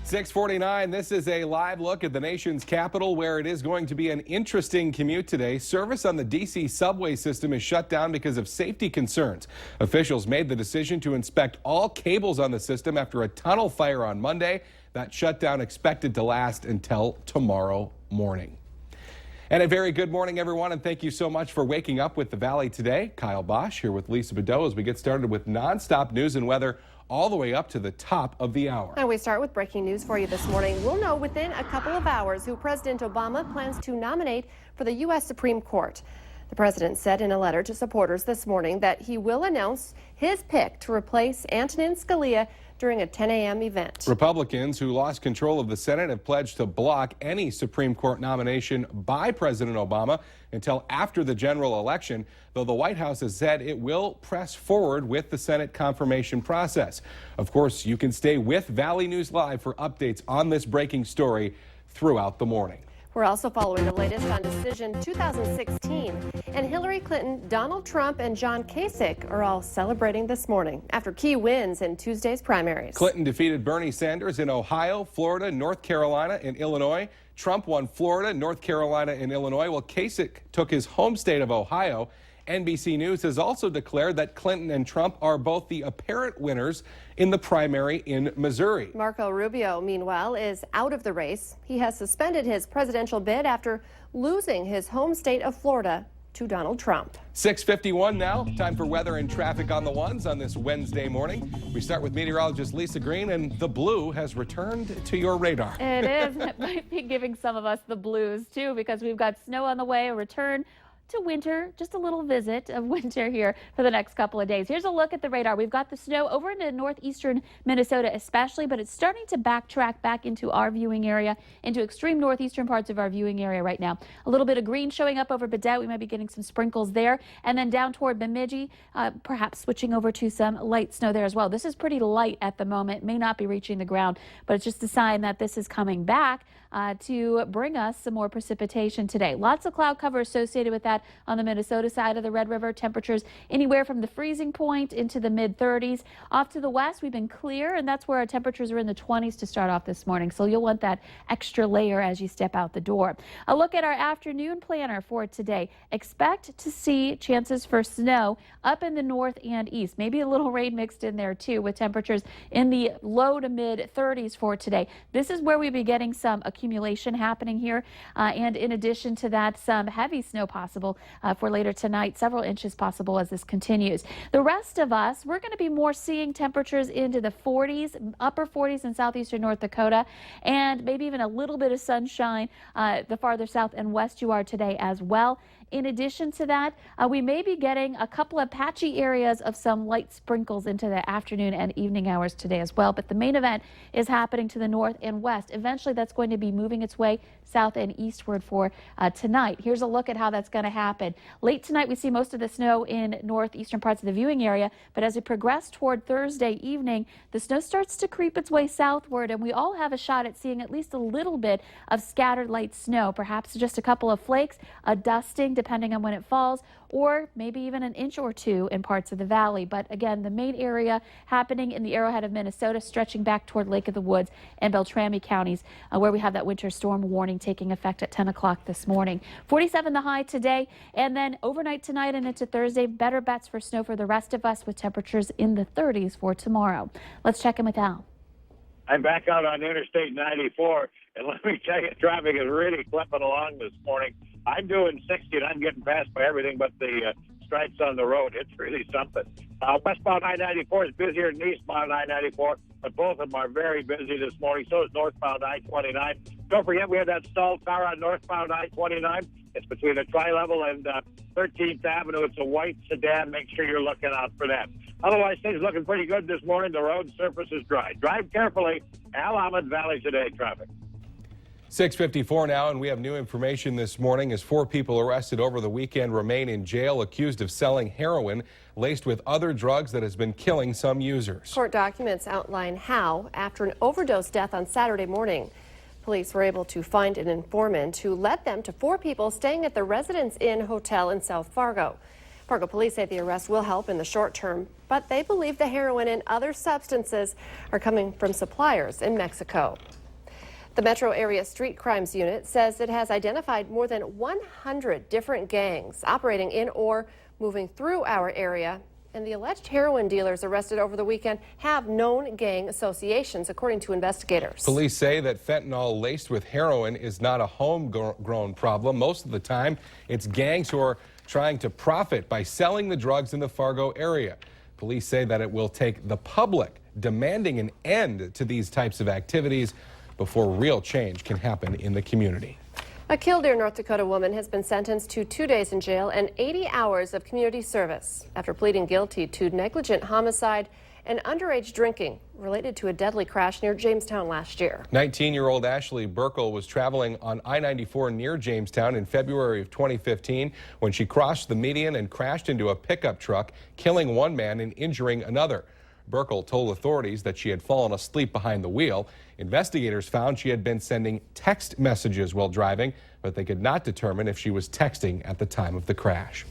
6:49, this is a live look at the nation's capital where it is going to be an interesting commute today. Service on the D.C. subway system is shut down because of safety concerns. Officials made the decision to inspect all cables on the system after a tunnel fire on Monday. That shutdown expected to last until tomorrow morning. And a very good morning, everyone, and thank you so much for waking up with the Valley today. Kyle Bosch here with Lisa Bedeau as we get started with nonstop news and weather all the way up to the top of the hour. And we start with breaking news for you this morning. We'll know within a couple of hours who President Obama plans to nominate for the U.S. Supreme Court. The president said in a letter to supporters this morning that he will announce his pick to replace Antonin Scalia during a 10 a.m. event. Republicans who lost control of the Senate have pledged to block any Supreme Court nomination by President Obama until after the general election, though the White House has said it will press forward with the Senate confirmation process. Of course, you can stay with Valley News Live for updates on this breaking story throughout the morning. We're also following the latest on Decision 2016. And Hillary Clinton, Donald Trump, and John Kasich are all celebrating this morning after key wins in Tuesday's primaries. Clinton defeated Bernie Sanders in Ohio, Florida, North Carolina, and Illinois. Trump won Florida, North Carolina, and Illinois, while Kasich took his home state of Ohio. NBC News has also declared that Clinton and Trump are both the apparent winners in the primary in Missouri. Marco Rubio, meanwhile, is out of the race. He has suspended his presidential bid after losing his home state of Florida to Donald Trump. 6:51 now. Time for weather and traffic on the ones on this Wednesday morning. We start with meteorologist Lisa Green, and the blue has returned to your radar. It is. It might be giving some of us the blues, too, because we've got snow on the way, a return to winter, just a little visit of winter here for the next couple of days. Here's a look at the radar. We've got the snow over into northeastern Minnesota especially, but it's starting to backtrack back into our viewing area, into extreme northeastern parts of our viewing area right now. A little bit of green showing up over Baudette. We might be getting some sprinkles there. And then down toward Bemidji, perhaps switching over to some light snow there as well. This is pretty light at the moment, may not be reaching the ground, but it's just a sign that this is coming back to bring us some more precipitation today. Lots of cloud cover associated with that on the Minnesota side of the Red River. Temperatures anywhere from the freezing point into the mid-30s. Off to the west, we've been clear, and that's where our temperatures are in the 20s to start off this morning. So you'll want that extra layer as you step out the door. A look at our afternoon planner for today. Expect to see chances for snow up in the north and east. Maybe a little rain mixed in there too, with temperatures in the low to mid-30s for today. This is where we'll be getting some accumulation happening here, and in addition to that, some heavy snow possible for later tonight, several inches possible as this continues. The rest of us, we're going to be more seeing temperatures into the 40s, upper 40s in southeastern North Dakota, and maybe even a little bit of sunshine the farther south and west you are today as well. In addition to that, we may be getting a couple of patchy areas of some light sprinkles into the afternoon and evening hours today as well. But the main event is happening to the north and west. Eventually, that's going to be moving its way south and eastward for tonight. Here's a look at how that's going to happen. Late tonight, we see most of the snow in northeastern parts of the viewing area. But as we progress toward Thursday evening, the snow starts to creep its way southward, and we all have a shot at seeing at least a little bit of scattered light snow, perhaps just a couple of flakes, a dusting, depending on when it falls, or maybe even an inch or two in parts of the valley. But again, the main area happening in the Arrowhead of Minnesota, stretching back toward Lake of the Woods and Beltrami counties, where we have that winter storm warning taking effect at 10 o'clock this morning. 47 the high today, and then overnight tonight and into Thursday, better bets for snow for the rest of us with temperatures in the 30s for tomorrow. Let's check in with Al. I'm back out on Interstate 94, and let me tell you, traffic is really clipping along this morning. I'm doing 60, and I'm getting passed by everything but the stripes on the road. It's really something. Westbound I-94 is busier than eastbound I-94, but both of them are very busy this morning. So is northbound I-29. Don't forget, we have that stalled car on northbound I-29. It's between the Tri-Level and 13th Avenue. It's a white sedan. Make sure you're looking out for that. Otherwise, things looking pretty good this morning. The road surface is dry. Drive carefully. Al Ahmed, Valley Today traffic. 6:54 now, and we have new information this morning as 4 people arrested over the weekend remain in jail accused of selling heroin laced with other drugs that has been killing some users. Court documents outline how, after an overdose death on Saturday morning, police were able to find an informant who led them to 4 people staying at the Residence Inn Hotel in South Fargo. Fargo police say the arrest will help in the short term, but they believe the heroin and other substances are coming from suppliers in Mexico. The Metro Area Street Crimes Unit says it has identified more than 100 different gangs operating in or moving through our area. And the alleged heroin dealers arrested over the weekend have known gang associations, according to investigators. Police say that fentanyl laced with heroin is not a homegrown problem. Most of the time, it's gangs who are trying to profit by selling the drugs in the Fargo area. Police say that it will take the public demanding an end to these types of activities before real change can happen in the community. A Killdeer, North Dakota woman has been sentenced to 2 days in jail and 80 hours of community service after pleading guilty to negligent homicide and underage drinking related to a deadly crash near Jamestown last year. 19-year-old Ashley Burkle was traveling on I-94 near Jamestown in February of 2015 when she crossed the median and crashed into a pickup truck, killing one man and injuring another. Burkle told authorities that she had fallen asleep behind the wheel. Investigators found she had been sending text messages while driving, but they could not determine if she was texting at the time of the crash.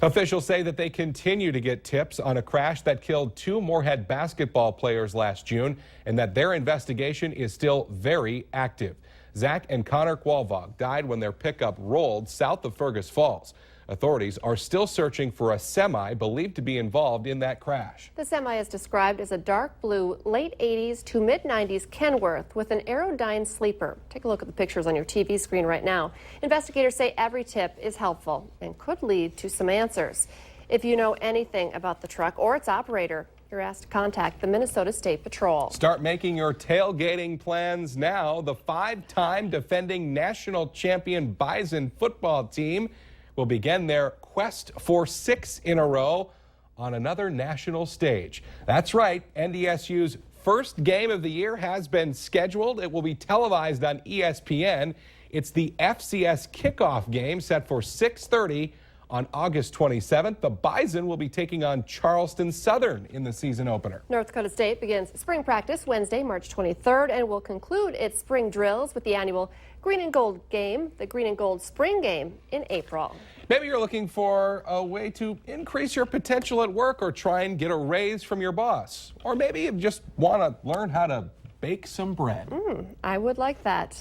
Officials say that they continue to get tips on a crash that killed 2 Moorhead basketball players last June and that their investigation is still very active. Zach and Connor Qualvog died when their pickup rolled south of Fergus Falls. Authorities are still searching for a semi believed to be involved in that crash. The semi is described as a dark blue, late 80s to mid 90s Kenworth with an Aerodyne sleeper. Take a look at the pictures on your TV screen right now. Investigators say every tip is helpful and could lead to some answers. If you know anything about the truck or its operator, you're asked to contact the Minnesota State Patrol. Start making your tailgating plans now. The 5-time defending national champion Bison football team will begin their quest for 6 in a row on another national stage. That's right, NDSU's first game of the year has been scheduled. It will be televised on ESPN. It's the FCS kickoff game set for 6:30 on August 27th. The Bison will be taking on Charleston Southern in the season opener. North Dakota State begins spring practice Wednesday, March 23rd, and will conclude its spring drills with the annual Green and Gold game, the Green and Gold Spring Game, in April. Maybe you're looking for a way to increase your potential at work or try and get a raise from your boss. Or maybe you just want to learn how to bake some bread. I would like that.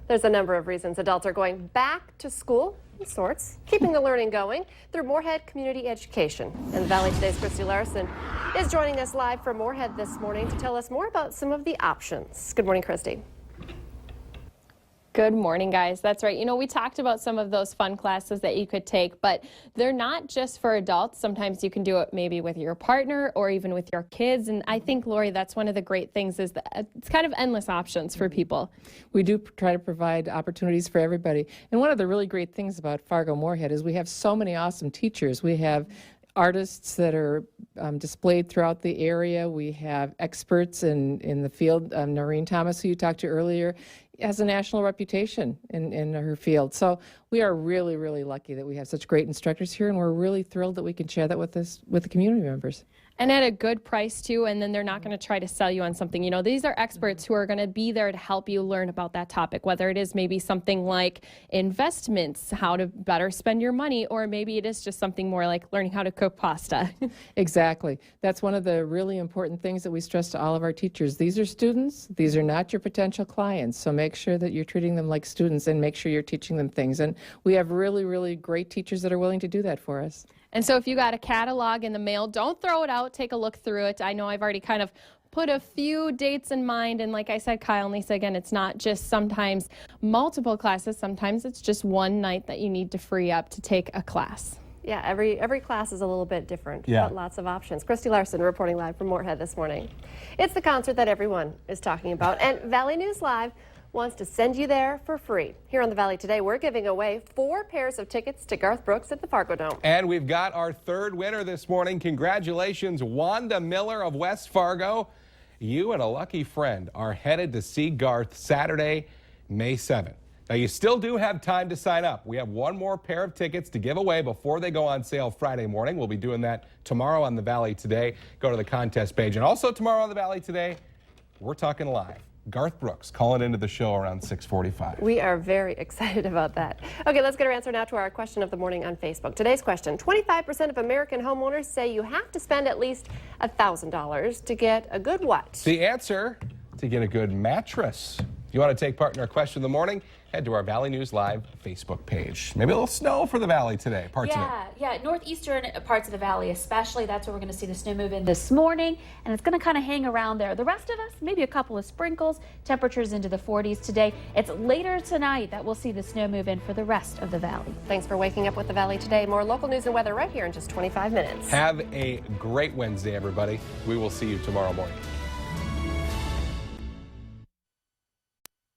There's a number of reasons adults are going back to school, in sorts, keeping the learning going through Moorhead Community Education. In the Valley Today's Christy Larson is joining us live from Moorhead this morning to tell us more about some of the options. Good morning, Christy. Good morning, guys. That's right. You know, we talked about some of those fun classes that you could take, but they're not just for adults. Sometimes you can do it maybe with your partner or even with your kids. And I think, Lori, that's one of the great things is that it's kind of endless options for people. We do try to provide opportunities for everybody. And one of the really great things about Fargo Moorhead is we have so many awesome teachers. We have artists that are displayed throughout the area. We have experts in the field. Noreen Thomas, who you talked to earlier, has a national reputation in her field. So we are really, really lucky that we have such great instructors here, and we're really thrilled that we can share that with the community members. And at a good price, too, and then they're not going to try to sell you on something. You know, these are experts who are going to be there to help you learn about that topic, whether it is maybe something like investments, how to better spend your money, or maybe it is just something more like learning how to cook pasta. Exactly. That's one of the really important things that we stress to all of our teachers. These are students. These are not your potential clients. So make sure that you're treating them like students and make sure you're teaching them things. And we have really, really great teachers that are willing to do that for us. And so if you got a catalog in the mail, don't throw it out. Take a look through it. I know I've already kind of put a few dates in mind. And like I said, Kyle and Lisa, again, it's not just sometimes multiple classes. Sometimes it's just one night that you need to free up to take a class. Yeah, every class is a little bit different, but lots of options. Christy Larson reporting live from Moorhead this morning. It's the concert that everyone is talking about, and Valley News Live wants to send you there for free. Here on the Valley today, we're giving away 4 pairs of tickets to Garth Brooks at the Fargo Dome. And we've got our 3rd winner this morning. Congratulations, Wanda Miller of West Fargo. You and a lucky friend are headed to see Garth Saturday, May 7th. Now, you still do have time to sign up. We have 1 more pair of tickets to give away before they go on sale Friday morning. We'll be doing that tomorrow on the Valley Today. Go to the contest page. And also tomorrow on the Valley Today, we're talking live. Garth Brooks calling into the show around 6:45. We are very excited about that. Okay, let's get our answer now to our question of the morning on Facebook. Today's question, 25% of American homeowners say you have to spend at least $1,000 to get a good what? The answer, to get a good mattress. you want to take part in our question of the morning, head to our Valley News Live Facebook page. Maybe a little snow for the Valley today, parts of it. Yeah, northeastern parts of the Valley especially. That's where we're going to see the snow move in this morning, and it's going to kind of hang around there. The rest of us, maybe a couple of sprinkles, temperatures into the 40s today. It's later tonight that we'll see the snow move in for the rest of the Valley. Thanks for waking up with the Valley today. More local news and weather right here in just 25 minutes. Have a great Wednesday, everybody. We will see you tomorrow morning.